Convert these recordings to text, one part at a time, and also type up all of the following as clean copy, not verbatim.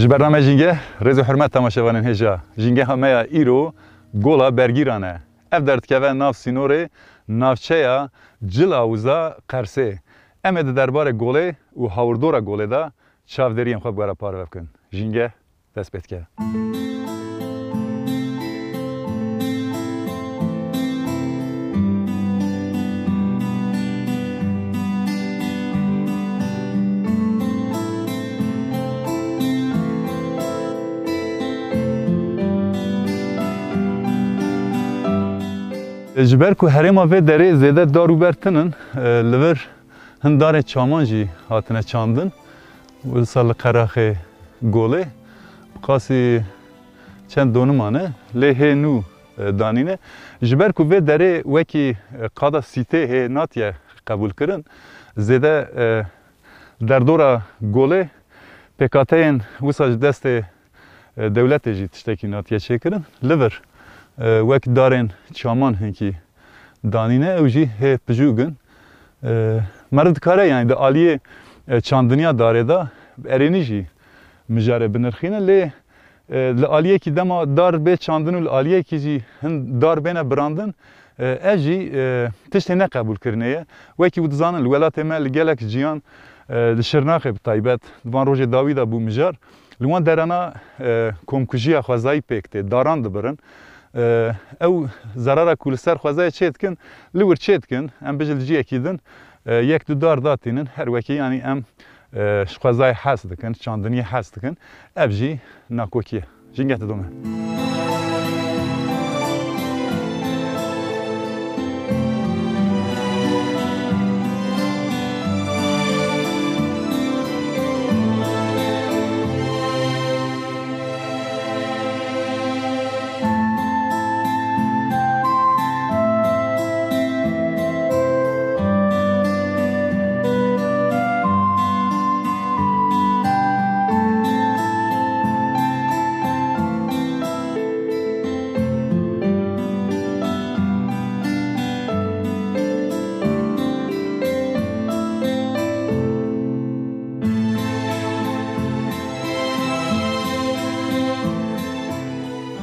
ji bername jînge rêz û hirmet temaşevanên hêja jîngeha me ya îro gola bergîran e. Ev derdikeve nav sînorê navçeya Cilawîza Qersê. Em ê di derbarê golê û hawirdora golê de çavderiyên xwe bi were parve bikin. Jînge dest pê dike. Ji ber ku herêma vê derê zêde darûber tinin, li vir hin darê çaman jî hatine çandin. Wisa li Qeraxê golê qasî çend doniman e, lê hê nû danîne. Ji ber ku vê derê wekî qada sîtê hê natiye qebûl kirin, zêde derdora golê pêkateyên wisa ji destê dewletê jî tiştekî natiye çêkirin. Li vir wek darên çaman hinkî danîne ew jî hê pijûgin. Mere dikare yani di aliyê çandiniya darê de erênî jî mijare binirxîne lê li aliyekî dema dar bê çandin û li aliyekî jî hin dar bêne birandin ev jî tiştê neqebûlkirinê ye. Wekî wî dizanin li welatê me li gelek jiyan li Şirnaxê bi taybet di van rojê dawî de bû mijar. Li wan derana komkujiya xwezayî pêk tê, daran dibirin. Ew zerara ku li ser xwezayê çê dikin, li wir çê dikin, em bijî li ciyekî din, yek du dar datînin her wekî yanî em ji xwezayê hes dikin, çandiniyê hes dikin, ev jî nakokî ye. Jînge te dome.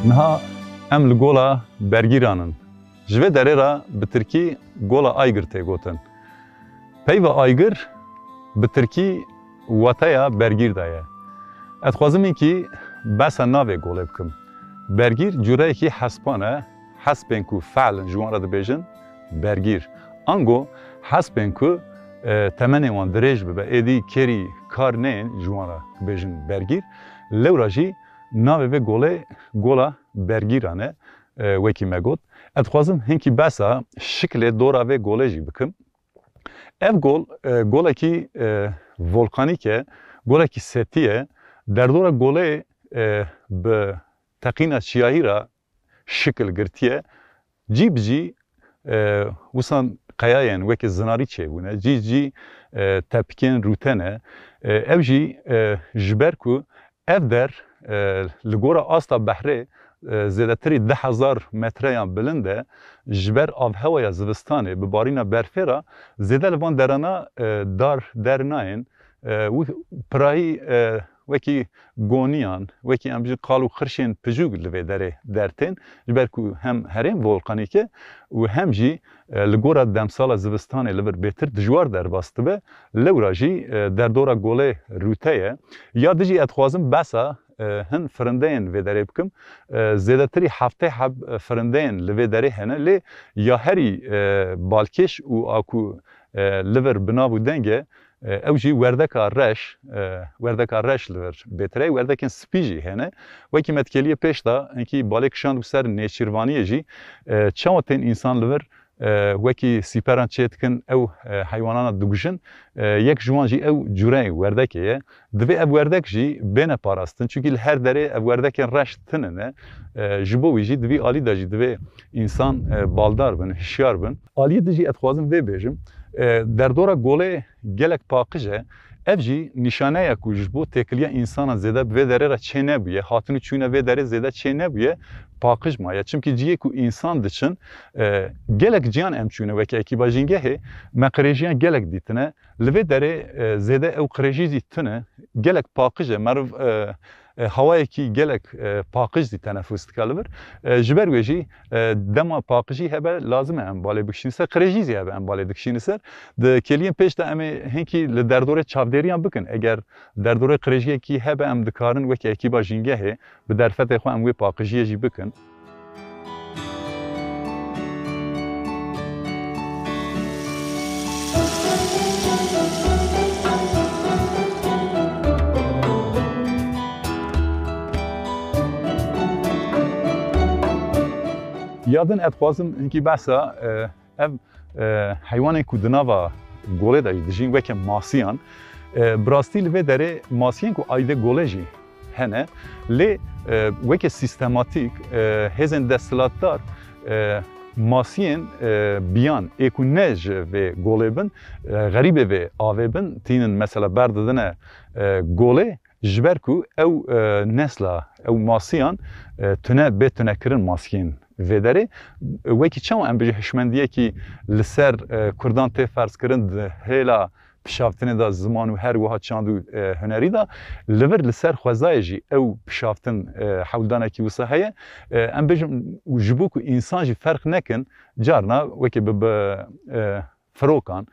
Niha em li gola bergîranin. Ji vê derê re bi Tirkî gola Aygir tê gotin. Peyva Aygir bi Tirkî wateya bergîr de ye. Ez dixwazim înkî besa navê golê bikim. Bergîr cureyekî hespan e, hespên ku feelin ji wan re dibêjin bergîr. Ango hespên ku temenê wan dirêj bibe, êdî kerî kar neyên ji wan re dibêjin bergîr. Lewra jî navê vê golê gola bergîran e wekî me got. Ez dixwazim hinkî besa şiklê dora vê golê jî bikim. Ev gol golekî volkanîk e, golekî setî ye. Derdora golê bi teqîna çiyahî re şikil girtiye. Cî bi cî wisan qeyayên wekî zinarî çêbûne, cî cî tepkên rûten e. Ev jî ji ber ku ev der li gora asta behrê zêdetirî 10,000 metreyan bilind e, ji ber avhewaya zivistanê bi barîna berfê re zêde li van derana dar der nayên. Pirahî وکی گونیان وکی ام بجی قالو خرشین پجوگ لوی داره درتن جبرکو هم هرم ولقانیکه و هم جی لگورا دمسال زوستان لور بهتر دجوار در باسته به لوراجی در دورا گوله روتهه یا دجی اتخوازم بسا هن فرندین و داره بکم زیادتری هفته حب فرندین لوی داره هنه لی یا هری بالکش و آکو لور بنابو دنگه او جی وردک رش لور بهتره وردکن سپیجی هنه وکی متکلیه پیش دا انکی بالک شاند و سر نیچیروانیه جی چاوتین انسان لور وکی سیپران چیتکن او حیوانات دوگشن یک جوان جی او جوره وردکیه دوی او وردک جی بین پاراستن چونکی هر دره او وردکن رشت تننه جبوی جی دوی آلی دا جی دوی انسان بالدار بن هشیار بن آلی دا جی اتخوازم وی بیجم در دورا گوله گلک پاقجه ev jî nişaneya ku ji bo têkiliya insana zêde vê derê re çê nebûye hatini çûne vê derê zêde çê nebûye paqij maye çimkî ciyê ku însan diçin gelek ciyan em çûne weke ekîba jîngehê me qirêjiyan gelek dîtine li vê derê zêde ew qirêjî jî tune gelek paqij e meriv havayekî gelek paqij dî teneffüs dike li vir ji ber wê jî dema paqijî hebe lazim e em balê bikişîne ser qirêjî zî hebe em balê dikişîne ser di keliyên pêş de em ê hinkî li derdorê çavdêriyan bikin eger derdorê qirêjiyekî hebe em dikarin weke ekîba jîngehê bi derfetê xwe em wê paqijiyê jî bikin. Yadın etxwazim hinkî behsa ev heywanên ku di nava golê de dijîn weke masiyan bi rastî li vê derê masiyên ku ayde golê jî hene lê weke sîstematîk hêzên desthilatdar masiyên biyan ê ku ne ji vê golê bin xerîbê vê avê bin tînin mesela berdidine golê ji ber ku ew nesla ew masiyan tune bê tunekirin masiyên vê derê wekî çawa em bijî hişmendiyekî li ser Kurdan tê ferzkirin di hêla pişavtinê da ziman û her wiha çand û hunerî da li vir li ser xwezayê jî ew pişavtin hewldanekî wisa heye em bijim ji bo ku însan jî ferq nekin carna wekî bi firokan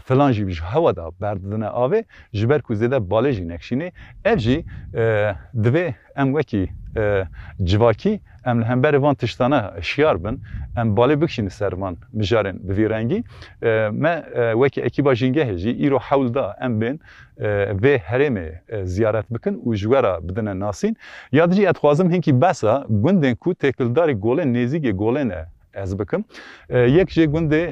filan jî ji hewa da berdidine avê ji ber ku zêde balê jî nekşînê ev jî divê em wekî civakî em li hemberê van tiştana şiyar bin em balê bikişîne ser van mijarên bi vî rengî me wekî ekîba jîngehê jî îro hewl da em bên vê herêmê ziyaret bikin û ji we re bidine nasîn ya dijî etxwazim hinkî besa gundên ku têkildarî golê nêzîkê golê ne ez bikim yek jê gundê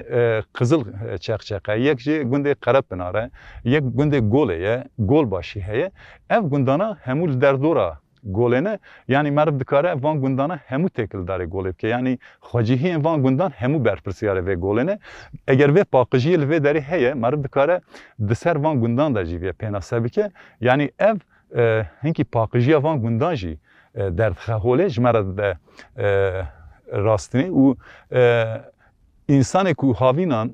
qizil çeqçeqe yek jê gundê Qerepınarê yek gundê golê ye golbaşî heye ev gundana hemû li derdora golê yani meriv dikare van gundana hemû têkildarê golê bike yani xwecihiyên van gundan hemû berpirsiyarê vê golê eger vê paqijiyê li vê derê heye meriv dikare di ser van gundan da jî vê pênase bike yani ev hinkî paqijiya van gundan jî derdxe holê ji me re de rastînê û însanê ku havînan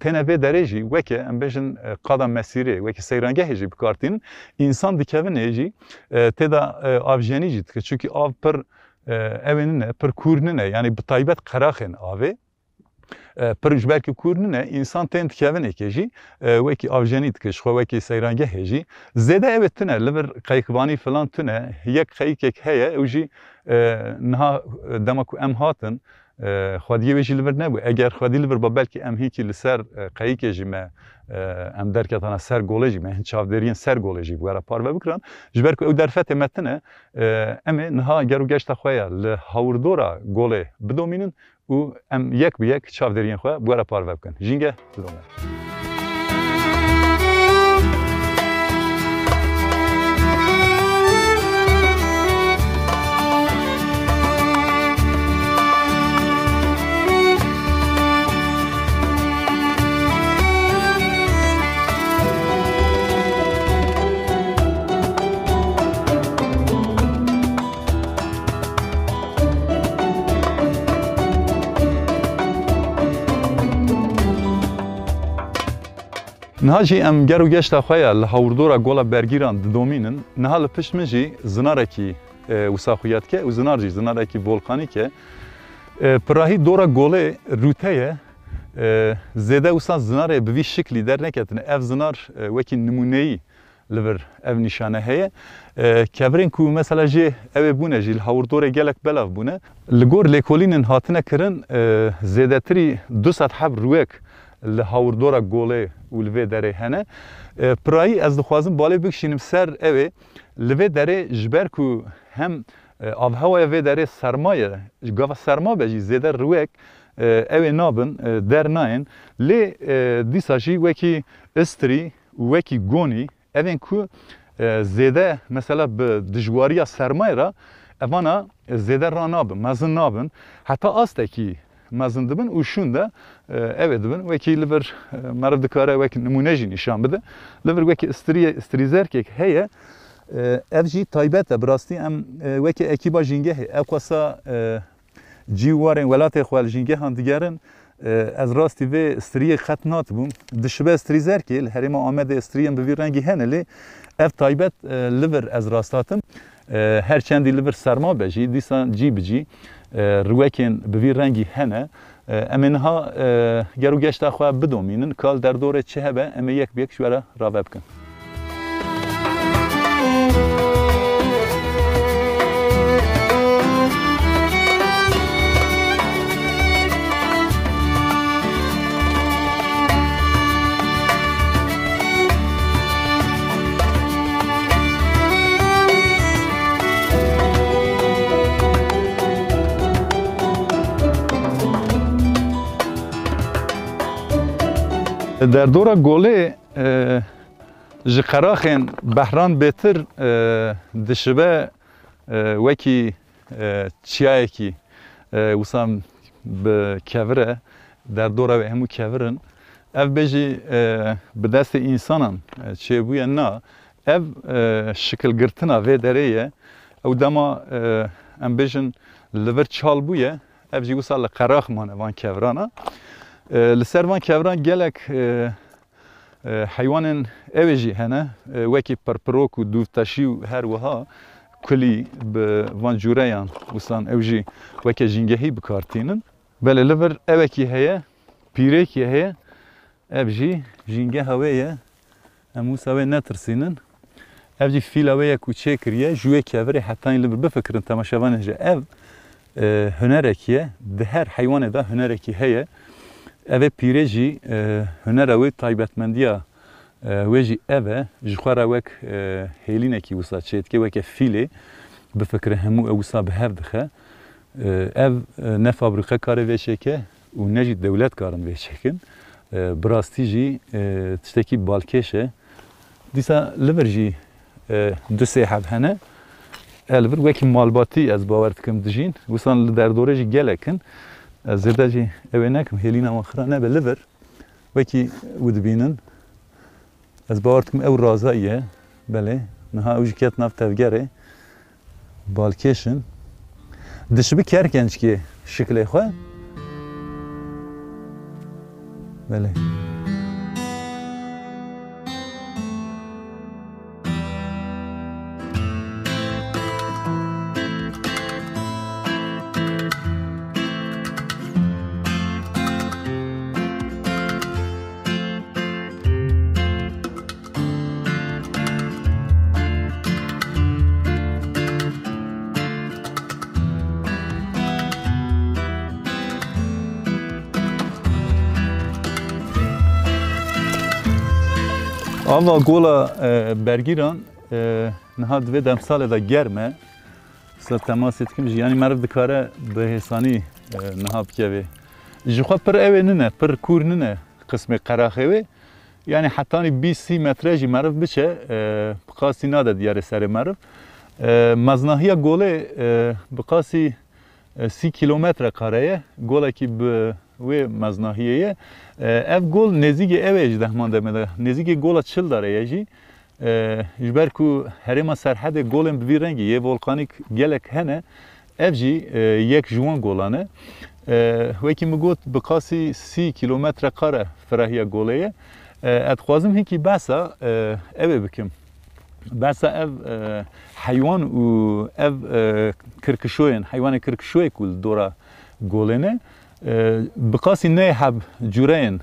têne vê derê jî weke em bêjin qada mesîrê wekî seyrangehê jî bikartînin însan dikevinê jî têda avjenî jî dike çunkî av pir evê nine pir kûr nine yani bi taybet qeraxên avê pir ji ber ku kûr nine însan tên dikevinekê jî wekî avjenî dike ji xwe wekî seyrangehê jî zêde evê tune li vir qeyqbanî filan tune yek qeyîkek heye ew jî niha dema ku em hatin xwediyê wê jî li vir nebû eger xwedî li vir ba belkî em hinkî li ser qeyîkê jî me em derketana ser golê jî me hin çavderiyên ser golê jî were parve bikirin ji ber ku ew derfetê me tune em ê niha ger û geşta xwe ya li hawirdora golê bidomînin û em yek bi yek çavderiyên xwe were parve bikin jîngeh bidome. نهاجی ام گرو گشت خویا لحوردورا گولا برگیران دومینن نهال پشمجی زنارکی وساخویت که و زنارجی زنارکی ولکانی که پراهی دورا گوله روتهه زده وسا زناره به وی شکلی در نکتن اف زنار وکی نمونه‌ای لور اف نشانه هه کبرین کو مثلا جه او بونه جیل هاوردور گلک بلاف بونه لگور لیکولینن هاتنه کرن زده تری 200 حب روک لهاوردورا گوله و لوی دره هنه پرایی از دخوازم بالا بکشینم سر اوه لوی دره جبر کو هم آب هوای وی دره سرمایه گاوا سرما بجی زده روک اوه نابن در ناین لی دیساجی وکی استری وکی گونی اوین کو زده مثلا به دجواری سرمایه را اوانا زده را نابن مزن نابن حتی آسته کی مزن دبن و شونده evet dibin wekî li vir meriv dikare wek nimûne jî nîşan bide li vir wekî strîzerkek heye ev jî taybet e bi rastî em wekî ekîba jîngehê ev xwesa cî warên welatê xwe li jîngehan digerin ez rastî vê striyê xet natibûm dişibe strîzerkê li herêma Amedê striyên bi vî rengî hene lê ev taybet li vir ez rasthatim her çendî li vir serma be jî dîsan cî bi cî روکین به وی رنگی هنه امینها گرو گشت خو بدومینن کال در دوره چه هبه ام یک بیک شوره را بکن در دورا گوله جقراخن بحران بهتر دشبه وکی چیایی کی وسام به کوره در دورا و همو کوورن اف بجی به دست انسانم چه بوی نه اف شکل گرتنا و دریه او دما ام بجن لور چال بویه اف جی وسال قراخ مانه وان کورانا لسر وان کوران گلک حیوان اوجی هنه وکی پرپروک و دوفتشی و هر وها کلی به وان جوریان وسان اوجی وکی جنگهی بکارتینن بله لور اوکی هیه پیرکی هیه اوجی جنگه هویه اموس هوی نترسینن اوجی فیل هویه کوچه کریه جوی کوری حتی این لور بفکرن تماشاوانه جه او هنرکیه ده هر حیوان ده هنرکی هیه اوه پیرجی هنر اوی تایبتمندیا ویجی اوه جخوار اوک هیلینه کی وسا چید که وک فیله بفکر همو اوسا به هف دخه او نه فابریکه کار ویشه که و نجی دولت کارن ویشه کن براستی جی تشتکی بالکشه دیسا لور جی دو سه حب هنه الور وکی مالباتی از باورد کم دجین وسان در دوره جی گلکن زده جی اوه نکم هلینا مخرا نه به لور وکی ودبینن از باورتکم او رازاییه بله نها اوجی کت ناف تفگره بالکشن دشبی کرکنج که شکل خواه بله Ama gola bergiran nehad ve demsal da germe sa temas etkim yani merv dikare be hesani nehab keve jixwa per evenine per kurnine kısmı qaraxevi yani hatta 20 metre merv biçe bqasi nada diyar ser merv maznahiya gole bqasi 30 kilometre kareye gola ki ve maznahiye ev gol nezigi evej dehman demede nezigi gola çıl dare yeji jber ku herema serhade golem bir rengi ye volkanik gelek hene evji yek juan golane ve ki mugot bqasi 30 kilometre kare ferahiya goleye اتخوازم هیکی بسا اوه بکم بسا او حیوان و او کرکشوین حیوان کرکشوی کل دورا گولینه بقاسی نه حب جورین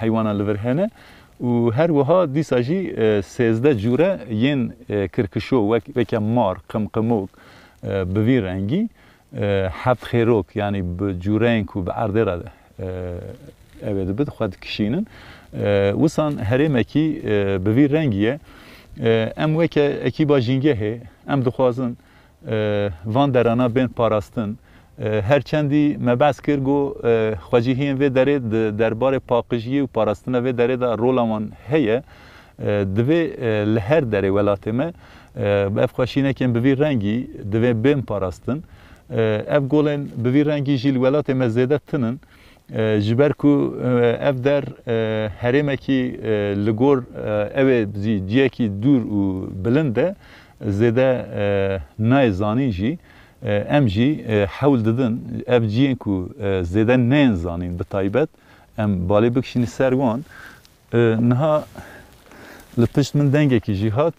حیوانا لور هنه و هر وها دیسا جی 13 جوره ین کرکشو وکا مار قمقموک بوی رنگی حب خیروک یعنی بجورین کو بعرده را اوه بد خود کشینن وسان هریم اکی بوی رنگیه ام وکا اکی با جینگه هی ام دخوازن وان درانا بین پاراستن هرچندی مبحث کرد گو خواجیهین و داره درباره پاکجی و پاراستن و داره دا رولمان هیه دوی لهر داره ولاتمه اف خوشینه که بوی رنگی دوی بین پاراستن اف گولن بوی رنگی جیل ولاتمه زیده تنن جبر کو اف در هرمه کی لگور اوه جیه کی دور و بلنده زیده نای زانی جی ام جی حول دادن اف جیه کو زیده نین زانین به تایبت ام بالی بکشینی سروان نها لپشت من دنگه کی جیهات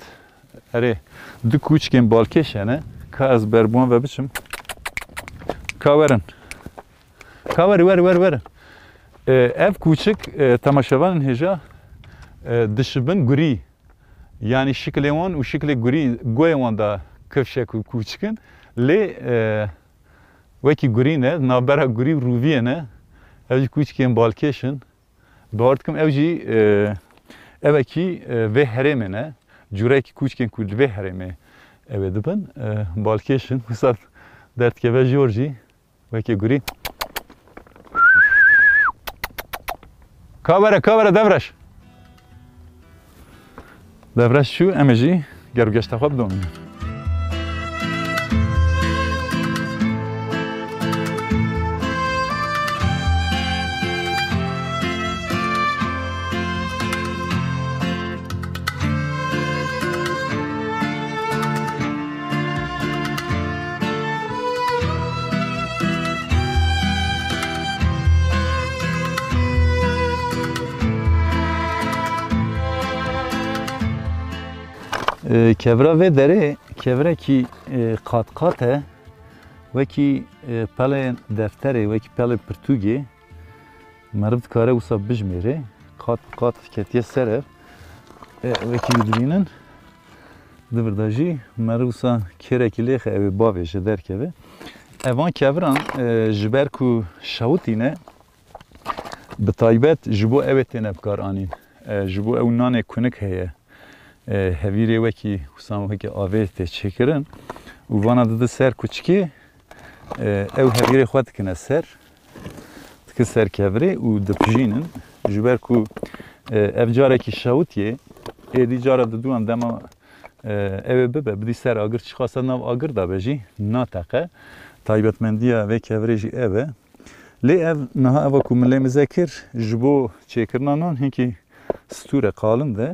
اره دو کوچکن بالکشنه که از بربوان و بچم کاورن کاوری ور ev küçük tamaşavan heja dışbın guri yani şeklevan u şekle guri goyavan da kıfşek küçükün le veki guri ne nabera guri ruviye ne ev küçükün balkeşin bağırtım evci evki ve heremene cüreki küçükün kul ve hereme evedibin balkeşin misal dertke ve Georgi veki guri کاوره دورش شو امجی گرو گشت خواب دومین کبرا و داره کبرا کی قات قاته و کی پل دفتره و کی پل پرتوگی مرد کاره وسا بجمیره قات کتیه سره و کی بدرینن دبرداجی مرد وسا کره کلیخ اوی باویش در کبه اوان کبران جبر کو شوتینه به تایبت جبو اوتینه بکار آنین جبو او نان کنک هیه هەویرێ وەکی وسامەکە ئاوێ تێچێکردن و وانە دەدە سەر کوچکی ئەو هەویرێ خوا دکەنە سەر دکە سەر کەڤرێ و دەپژینن ji ber ku ev carekî şewitiye êdî cara didûan dema ew ê bibe bidî ser agir çixwasa nav agir dabe jî nateqe taybetmendiya vê kevirê jî ev e lê ev niha eva ku min lê mize kir ji bo çêkirina nan hinkî stûre qalin de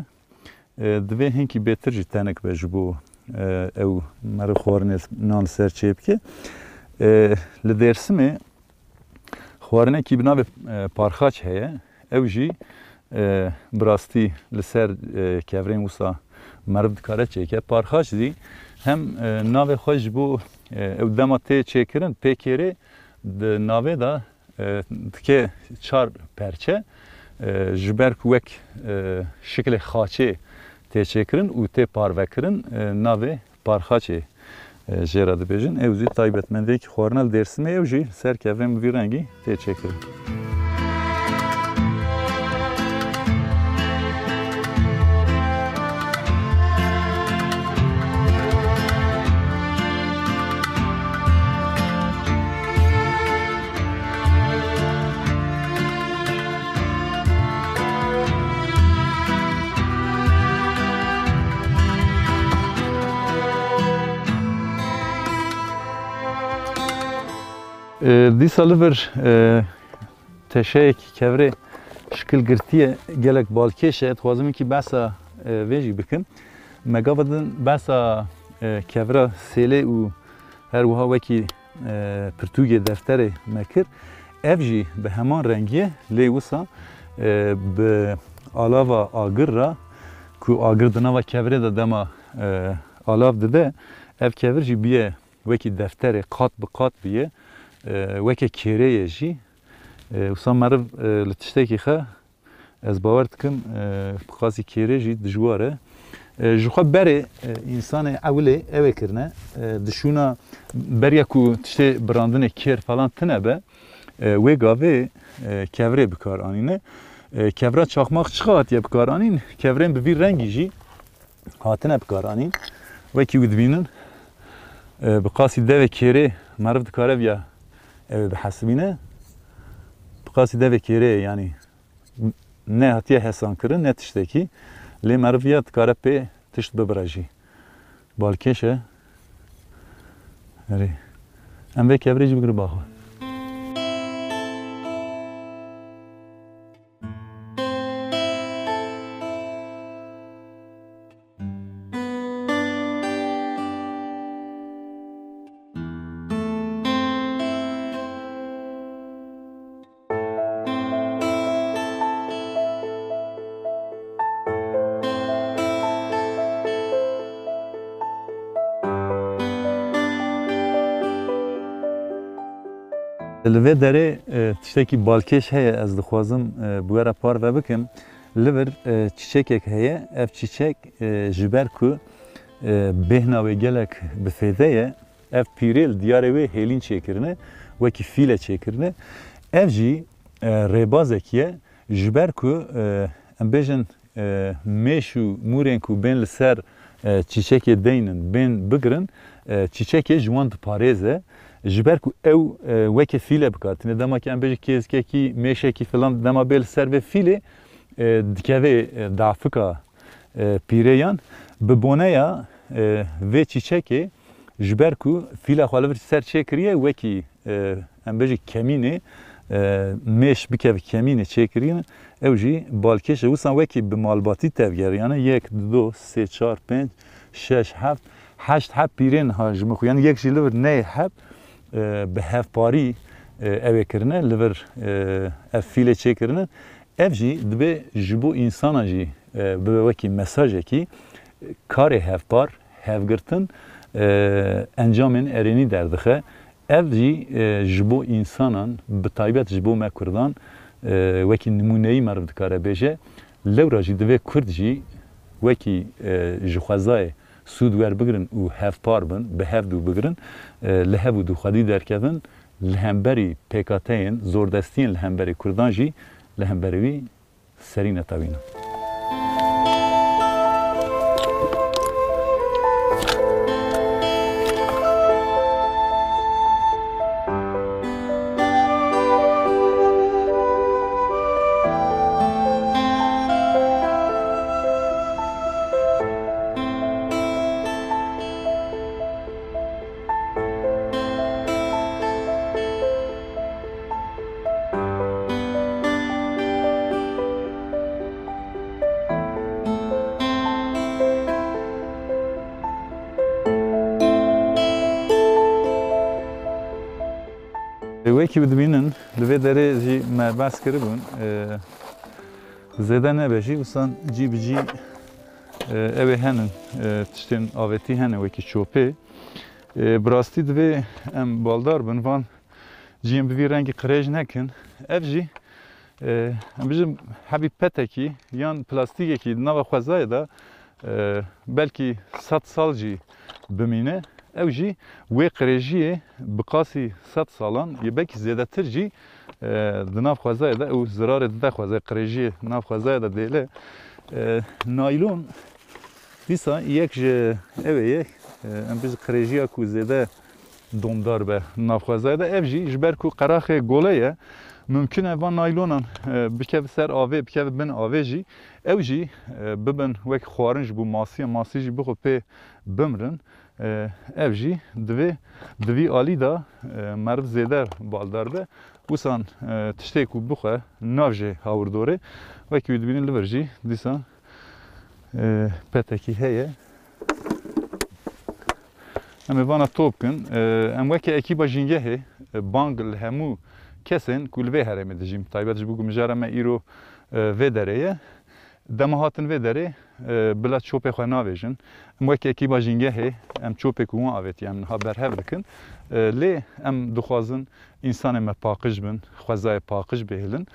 دوی هنگی بهتر جی تنک به جبو او مرا خوارنه نان سر چه بکه لدرسمه خوارنه کی بنا به پارخاچ هیه او جی براستی لسر کورین وسا مرد کاره چه که پارخاچ دی هم ناو خوش بو او دماته چه کرن پیکره ناو دا که چار پرچه جبر کوک شکل خاچه تشکرن و ته پاروکرن ناوی پارخاچه جرا دبیجن اوزی تایبتمندی که خورنال درسمه اوجی سر کفرم وی رنگی تشکرن دیسا لور تشک کفره شکل گرتیه گلک بالکشه اتخوازم که بسا ویجی بکن مگاودن بسا کفره سیله و هر وها وکی پرتوگی دفتره مکر افجی به همان رنگیه لیوسا به alava agir ra ku agir di nava kevre de dema alav dide ev kevir jî biye wekî defterê qat bi qat biye weke kêreyê jî wisa meriv li tiştekî xe ez bawer dikim bi qasî kêrê jî dijwar e ji xwe berê însanê ewlê ew ê kirine dişûna beriya ku tiştê birandinê kêr falan tune be wê gavê kevrê bikar anîne kevra çaxmaq çiqa hatiye bikar anîn kevrên bi vî rengî jî hatine bikar anîn wekî wî dibînin bi qasî devê kêrê meriv dikare viya ew ê bihesibîne bi qasî devê kêrê yanî ne hatiye hesankirin ne tiştekî lê meriv ya dikare pê tişt bibire jî balkêş e herî em vê kevrê jî bigire baxwe Li vê derê tiştekî balkêş heye ez dixwazim bi we re par ve bikim li vir çîçekek heye ev çîçek ji ber ku bêhna wê gelek bi fêde ye ev pîrê li diyarê wê hêlîn çêkirine wekî fîle çêkirine ev jî rêbazekî ye ji ber ku em bêjin mêş û mûrên ku bên li ser çîçekê deynin bên bigirin çîçekê ji wan diparêze ji ber ku ew weke fîle bikatine dema ki em bêjî kêzkekî mêşekî filan dema bê li ser vê fîlê dikeve dafika pîrêyan bi boneya vê çîçekê ji ber ku fîla xwe li vir ser çêkiriye wekî em bêjî kemînê mêş bikeve kemînê çêkirîne ew jî balkêş e wisa wekî bi malbatî tevgeriyane yek du sê çar pênc şeş heft heşt heft pîrên ha ji min xwe yani yek jî li vir neyê heft bi hevparî ew ê kirine li vir ev fîlê çêkirine ev jî dibe ji bo însana jî bi wekî mesajekî karê hevpar hevgirtin encamên erênî derdixe ev jî ji bo însanan bi taybet ji bo me Kurdan wekî nimûneyî meriv dikare bêje lewra jî divê Kurd jî wekî ji xwezayê سود ور بگیرن و هفپار بن به هفدو بگیرن لهب و دو خدی درکدن لهمبری پیکاتین زوردستین لهمبری کردان جی لهمبری سری نتابینه Wekî dibînin li vê derê jî me behs kiribûn zêde nebêjî wisa cî bi cî ew ê henin tiştên avêtî hene wekî çopê bi rastî divê em baldar bin van ciyên bi vî rengî qirêj nekin ev jî em bijim hebî petekî yan plastîkekî di nava xwezayê de belkî 100 sal jî bimîne ew jî wê qirêjiyê bi qasî 100 salan yê belkî zêdetir jî di nav xwezayê de ew zirarê dide xwezayê qirêjiyê nav xwezayê de dêle naylon dîsa yek ji ew ê yek em bijî qirêjiya ku zêde domdar be nav xwezayê de ev jî ji ber ku qeraxê gole ye mümkün e van naylonan bikeve ser avê bikeve bin avê jî ew jî bibin wek xwarin ji bo masî masî jî bixwe pê bimrin ev jî di vî alî da meriv zêde baldar be wîsan tiştê ku bixwe nav jê hawirdorê wekî wî dibînin li vir jî dîsa petekî heye em ê vana top kin em weke ekîba jîngehê bang li hemû kesên ku li vê herêmê dijîm taybet ji bo ku mijara me îro vê derê ye دم هاتن و داره بلا چوب خو ناویژن ام وکی کی باجینگه هی ام چوب کو آویت ام ها بر هف دکن لی ام دخوازن انسان ما پاکش بن خوازای پاکش بهلن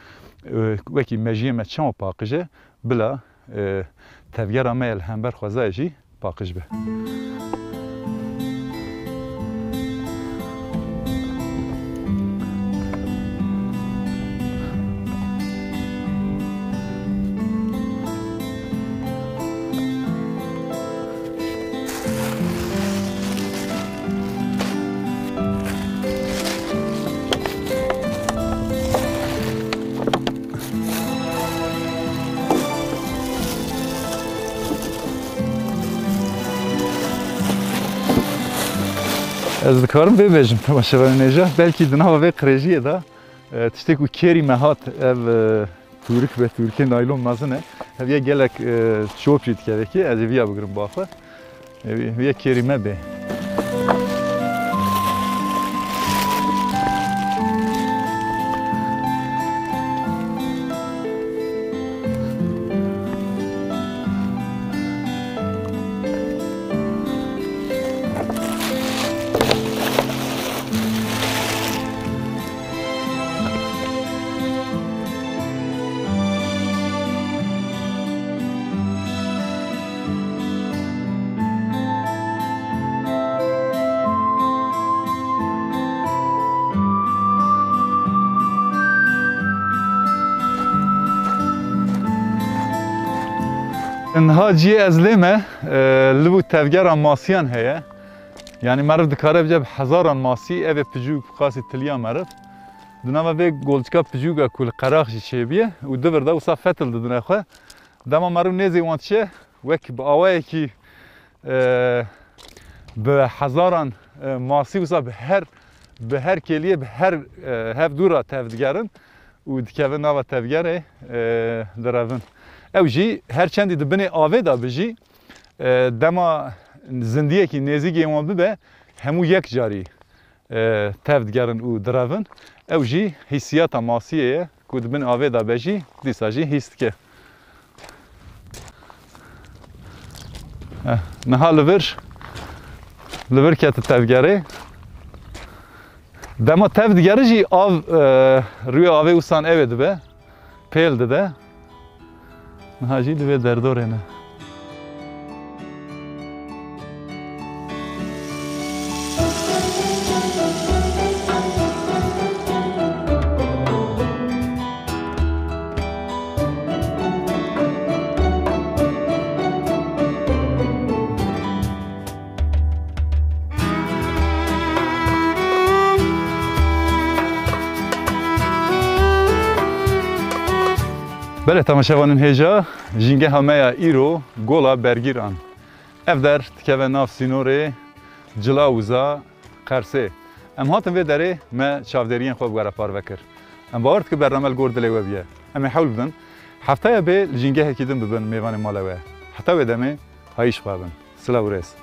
وکی مجیه ما چم پاکشه بلا تفگر عمل هم بر خوازای جی پاکش به از دکارم ببیجم تماشاگر نیجا بلکی دنها و قریجیه دا تشتی کو کری مهات اف تورک به تورکی نایلون مازنه هویه گلک چوب جید که وکی از ویا بگرم بافه هویه کری مبه انها جی از لیمه لبو تفگر ماسیان هیا یعنی مرد دکاره بجب هزاران ماسی اوه پجوگ خاصی تلیا مرد دنما به گلچکا پجوگا کل قراخشی شیبیه و دور دا وصا فتل دنه خواه دما مرو نیزی وانتشه وک با آوه کی به هزاران ماسی وصا به هر کلیه به هر هف دورا تفدگرن و دکوه ناوا تفگره درون او جی هر چندی دبنی آوه دا بجی دما زندیه کی نزیگی ما ببه همو یک جاری تفدگرن و درون او جی حسیات ماسیه که دبن آوه دا بجی دیسا جی هیست که نها لور که تفدگره دما تفدگره جی آو روی آوه اوسان اوه دبه پیل دده هاجی دوی دردوره نه بله تماشاوانین هجا جنگه همه ایرو گولا برگیران اف در تکوه ناف سینوره جلاوزا قرسه ام هاتم وی داره ما چافدرین خواب گواره پار وکر ام باورد که برنامه گرد لیوه بیه ام حول بدن هفته به جنگه هکیدن ببن میوان مالوه حتی وی دمه هایش خوابن سلاو ریس